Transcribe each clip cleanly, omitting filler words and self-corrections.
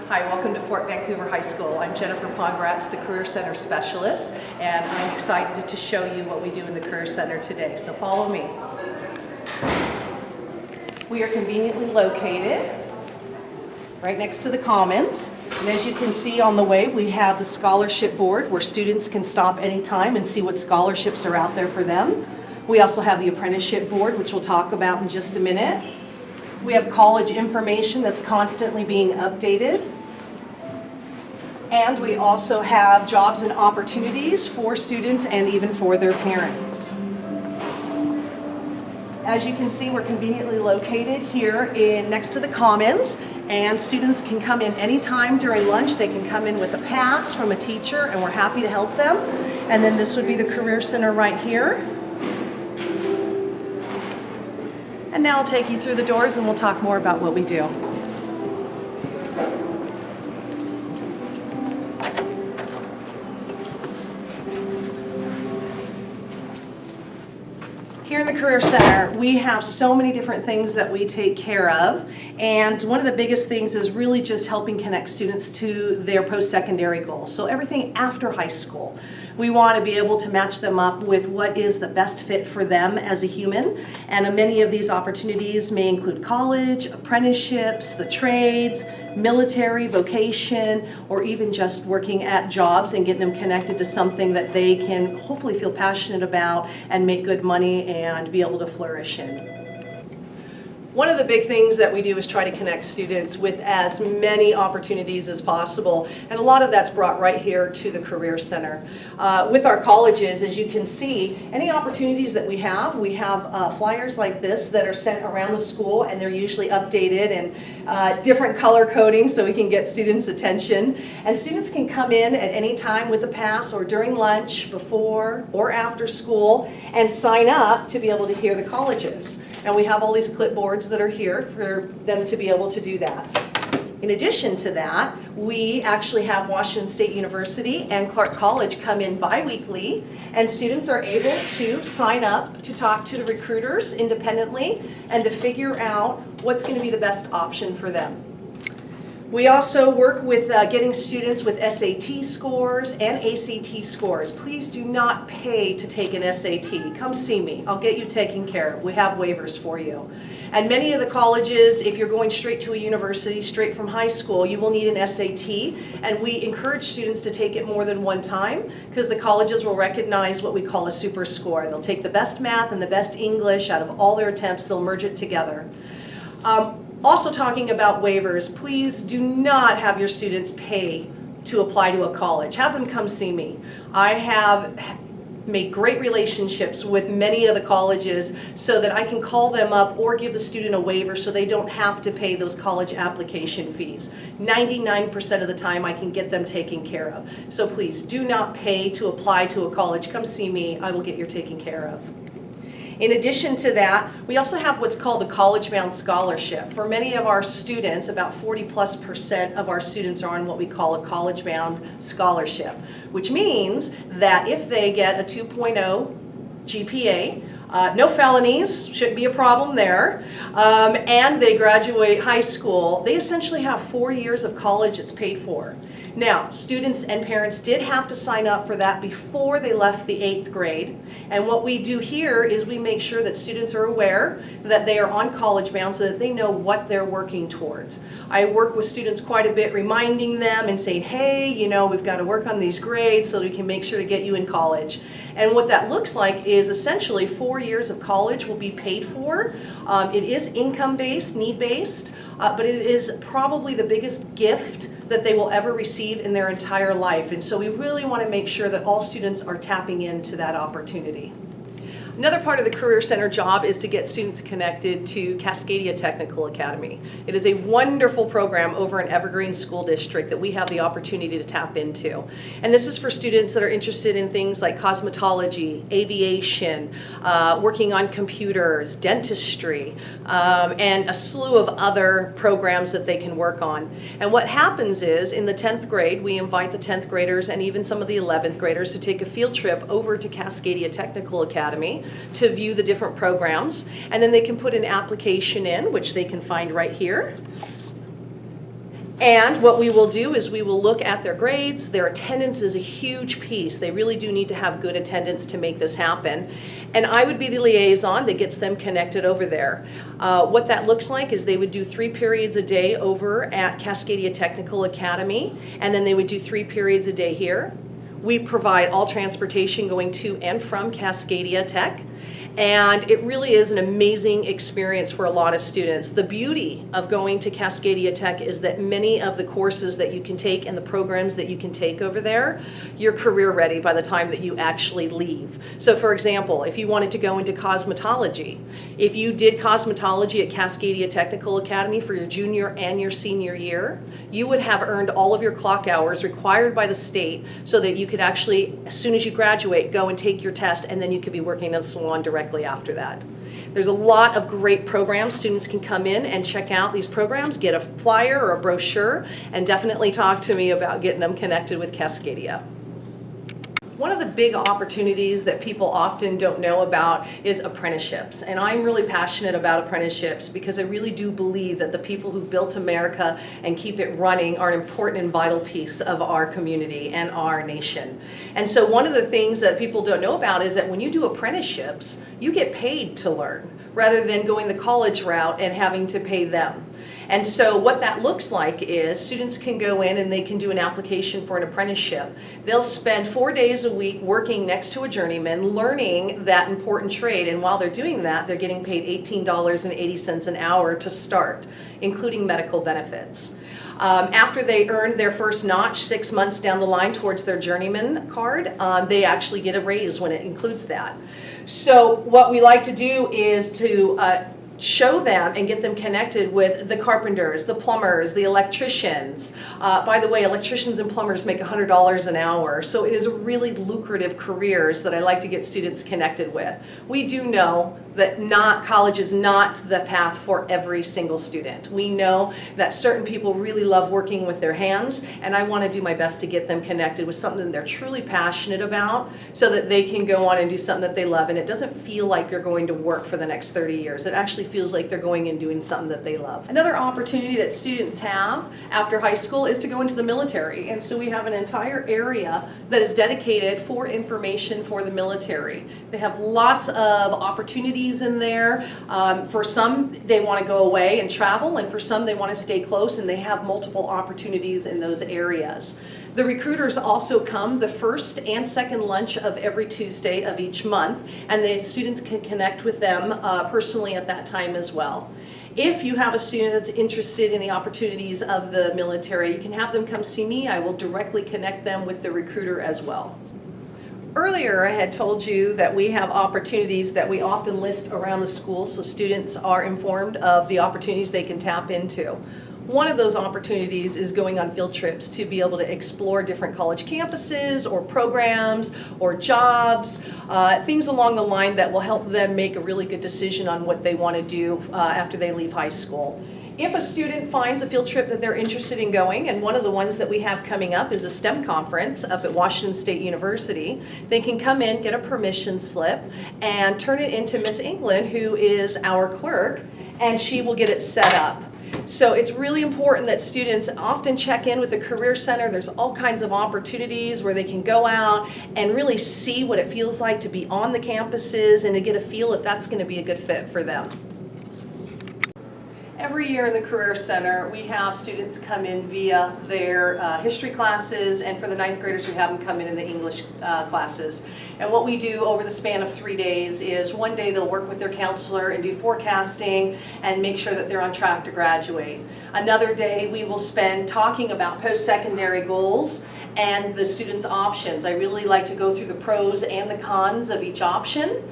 Hi, welcome to Fort Vancouver High School. I'm Jennifer Pongratz, the Career Center Specialist, and I'm excited to show you what we do in the Career Center today. So follow me. We are conveniently located right next to the Commons. And as you can see on the way, we have the scholarship board where students can stop anytime and see what scholarships are out there for them. We also have the apprenticeship board, which we'll talk about in just a minute. We have college information that's constantly being updated. And we also have jobs and opportunities for students and even for their parents. As you can see, we're conveniently located here next to the Commons, and students can come in anytime during lunch. They can come in with a pass from a teacher, and we're happy to help them. And then this would be the Career Center right here. And now I'll take you through the doors and we'll talk more about what we do. Here in the Career Center, we have so many different things that we take care of, and one of the biggest things is really just helping connect students to their post-secondary goals. So everything after high school. We want to be able to match them up with what is the best fit for them as a human, and many of these opportunities may include college, apprenticeships, the trades, military, vocation, or even just working at jobs and getting them connected to something that they can hopefully feel passionate about and make good money and be able to flourish in. One of the big things that we do is try to connect students with as many opportunities as possible, and a lot of that's brought right here to the Career Center. With our colleges, as you can see, any opportunities that we have flyers like this that are sent around the school, and they're usually updated and different color coding so we can get students' attention. And students can come in at any time with a pass or during lunch, before or after school, and sign up to be able to hear the colleges. And we have all these clipboards that are here for them to be able to do that. In addition to that, we actually have Washington State University and Clark College come in bi-weekly, and students are able to sign up to talk to the recruiters independently and to figure out what's going to be the best option for them. We also work with getting students with SAT scores and ACT scores. Please do not pay to take an SAT. Come see me. I'll get you taken care of. We have waivers for you. And many of the colleges, if you're going straight to a university, straight from high school, you will need an SAT. And we encourage students to take it more than one time because the colleges will recognize what we call a super score. They'll take the best math and the best English out of all their attempts. They'll merge it together. Also talking about waivers, please do not have your students pay to apply to a college. Have them come see me. I have made great relationships with many of the colleges so that I can call them up or give the student a waiver so they don't have to pay those college application fees. 99% of the time I can get them taken care of. So please do not pay to apply to a college. Come see me. I will get you taken care of. In addition to that, we also have what's called the College Bound Scholarship. For many of our students, about 40+% of our students are on what we call a College Bound Scholarship, which means that if they get a 2.0 GPA, no felonies, shouldn't be a problem there, and they graduate high school, they essentially have 4 years of college that's paid for. Now, students and parents did have to sign up for that before they left the 8th grade, and what we do here is we make sure that students are aware that they are on college bound so that they know what they're working towards. I work with students quite a bit, reminding them and saying, hey, you know, we've got to work on these grades so that we can make sure to get you in college. And what that looks like is essentially 4 years of college will be paid for. It is income-based, need-based, but it is probably the biggest gift that they will ever receive in their entire life. And so we really want to make sure that all students are tapping into that opportunity. Another part of the Career Center job is to get students connected to Cascadia Technical Academy. It is a wonderful program over in Evergreen School District that we have the opportunity to tap into. And this is for students that are interested in things like cosmetology, aviation, working on computers, dentistry, and a slew of other programs that they can work on. And what happens is, in the 10th grade, we invite the 10th graders and even some of the 11th graders to take a field trip over to Cascadia Technical Academy to view the different programs, and then they can put an application in, which they can find right here. And what we will do is we will look at their grades. Their attendance is a huge piece. They really do need to have good attendance to make this happen. And I would be the liaison that gets them connected over there. What that looks like is they would do 3 periods a day over at Cascadia Technical Academy, and then they would do 3 periods a day here. We provide all transportation going to and from Cascadia Tech. And it really is an amazing experience for a lot of students. The beauty of going to Cascadia Tech is that many of the courses that you can take and the programs that you can take over there, you're career ready by the time that you actually leave. So for example, if you wanted to go into cosmetology, if you did cosmetology at Cascadia Technical Academy for your junior and your senior year, you would have earned all of your clock hours required by the state so that you could actually, as soon as you graduate, go and take your test, and then you could be working in a salon directly after that. There's a lot of great programs. Students can come in and check out these programs, get a flyer or a brochure, and definitely talk to me about getting them connected with Cascadia. One of the big opportunities that people often don't know about is apprenticeships. And I'm really passionate about apprenticeships because I really do believe that the people who built America and keep it running are an important and vital piece of our community and our nation. And so one of the things that people don't know about is that when you do apprenticeships, you get paid to learn rather than going the college route and having to pay them. And so what that looks like is students can go in and they can do an application for an apprenticeship. They'll spend 4 days a week working next to a journeyman, learning that important trade. And while they're doing that, they're getting paid $18.80 an hour to start, including medical benefits. After they earn their first notch 6 months down the line towards their journeyman card, they actually get a raise when it includes that. So what we like to do is to show them and get them connected with the carpenters, the plumbers, the electricians. By the way, electricians and plumbers make $100 an hour, so it is a really lucrative careers that I like to get students connected with. We do know that college is not the path for every single student. We know that certain people really love working with their hands, and I want to do my best to get them connected with something they're truly passionate about so that they can go on and do something that they love, and it doesn't feel like you're going to work for the next 30 years. It actually feels like they're going and doing something that they love. Another opportunity that students have after high school is to go into the military, and so we have an entire area that is dedicated for information for the military. They have lots of opportunities in there. For some, they want to go away and travel, and for some, they want to stay close, and they have multiple opportunities in those areas. The recruiters also come the first and second lunch of every Tuesday of each month, and the students can connect with them personally at that time as well. If you have a student that's interested in the opportunities of the military, you can have them come see me. I will directly connect them with the recruiter as well. Earlier, I had told you that we have opportunities that we often list around the school so students are informed of the opportunities they can tap into. One of those opportunities is going on field trips to be able to explore different college campuses or programs or jobs, things along the line that will help them make a really good decision on what they want to do after they leave high school. If a student finds a field trip that they're interested in going, and one of the ones that we have coming up is a STEM conference up at Washington State University, they can come in, get a permission slip, and turn it into Miss England, who is our clerk, and she will get it set up. So it's really important that students often check in with the Career Center. There's all kinds of opportunities where they can go out and really see what it feels like to be on the campuses and to get a feel if that's going to be a good fit for them. Every year in the Career Center, we have students come in via their history classes, and for the 9th graders, we have them come in the English classes. And what we do over the span of 3 days is one day they'll work with their counselor and do forecasting and make sure that they're on track to graduate. Another day we will spend talking about post-secondary goals and the students' options. I really like to go through the pros and the cons of each option.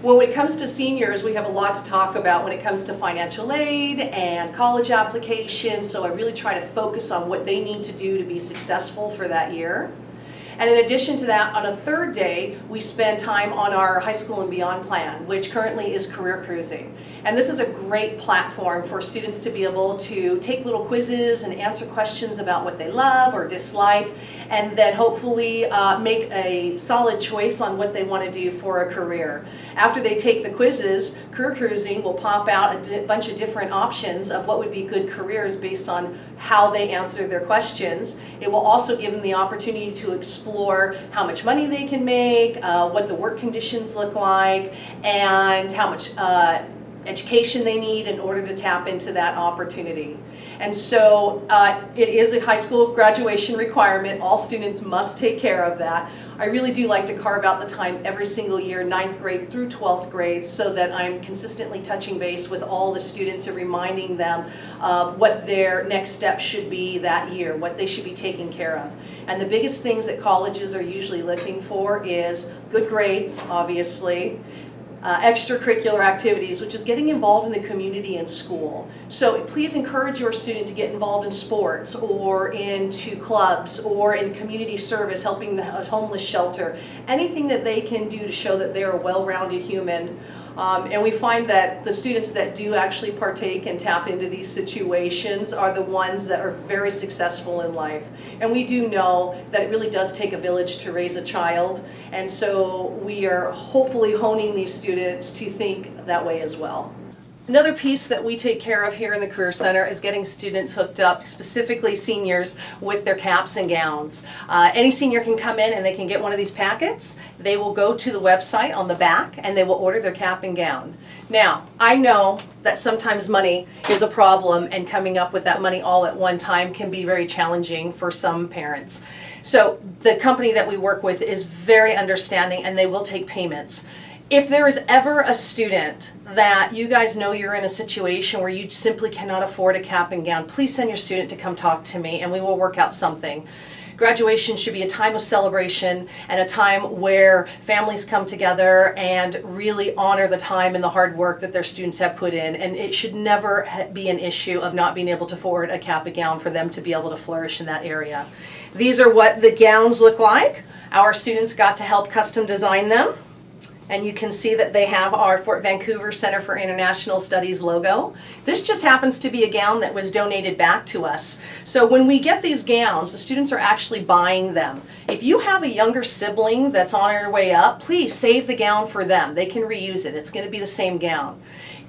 When it comes to seniors, we have a lot to talk about when it comes to financial aid and college applications, so I really try to focus on what they need to do to be successful for that year. And in addition to that, on a third day, we spend time on our high school and beyond plan, which currently is career cruising. And this is a great platform for students to be able to take little quizzes and answer questions about what they love or dislike, and then hopefully make a solid choice on what they want to do for a career. After they take the quizzes, Career Cruising will pop out a bunch of different options of what would be good careers based on how they answer their questions. It will also give them the opportunity to explore how much money they can make, what the work conditions look like, and how much education they need in order to tap into that opportunity. And so it is a high school graduation requirement. All students must take care of that. I really do like to carve out the time every single year, 9th grade through 12th grade, so that I'm consistently touching base with all the students and reminding them of what their next steps should be that year, what they should be taking care of. And the biggest things that colleges are usually looking for is good grades, obviously, extracurricular activities, which is getting involved in the community and school. So please encourage your student to get involved in sports or into clubs or in community service, helping the homeless shelter, anything that they can do to show that they're a well-rounded human. And we find that the students that do actually partake and tap into these situations are the ones that are very successful in life. And we do know that it really does take a village to raise a child. And so we are hopefully honing these students to think that way as well. Another piece that we take care of here in the Career Center is getting students hooked up, specifically seniors, with their caps and gowns. Any senior can come in and they can get one of these packets. They will go to the website on the back and they will order their cap and gown. Now, I know that sometimes money is a problem, and coming up with that money all at one time can be very challenging for some parents. So the company that we work with is very understanding, and they will take payments. If there is ever a student that you guys know you're in a situation where you simply cannot afford a cap and gown, please send your student to come talk to me and we will work out something. Graduation should be a time of celebration and a time where families come together and really honor the time and the hard work that their students have put in. And it should never be an issue of not being able to afford a cap and gown for them to be able to flourish in that area. These are what the gowns look like. Our students got to help custom design them. And you can see that they have our Fort Vancouver Center for International Studies logo. This just happens to be a gown that was donated back to us. So when we get these gowns, the students are actually buying them. If you have a younger sibling that's on their way up, please save the gown for them. They can reuse it. It's going to be the same gown.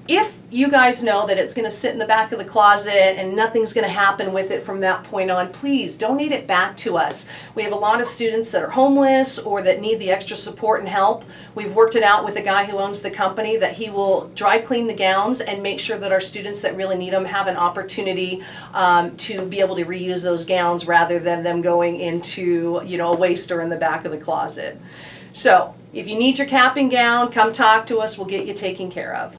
If you guys know that it's going to sit in the back of the closet and nothing's going to happen with it from that point on, please donate it back to us. We have a lot of students that are homeless or that need the extra support and help. We've worked it out with the guy who owns the company that he will dry clean the gowns and make sure that our students that really need them have an opportunity to be able to reuse those gowns rather than them going into, a waste or in the back of the closet. So if you need your cap and gown, come talk to us. We'll get you taken care of.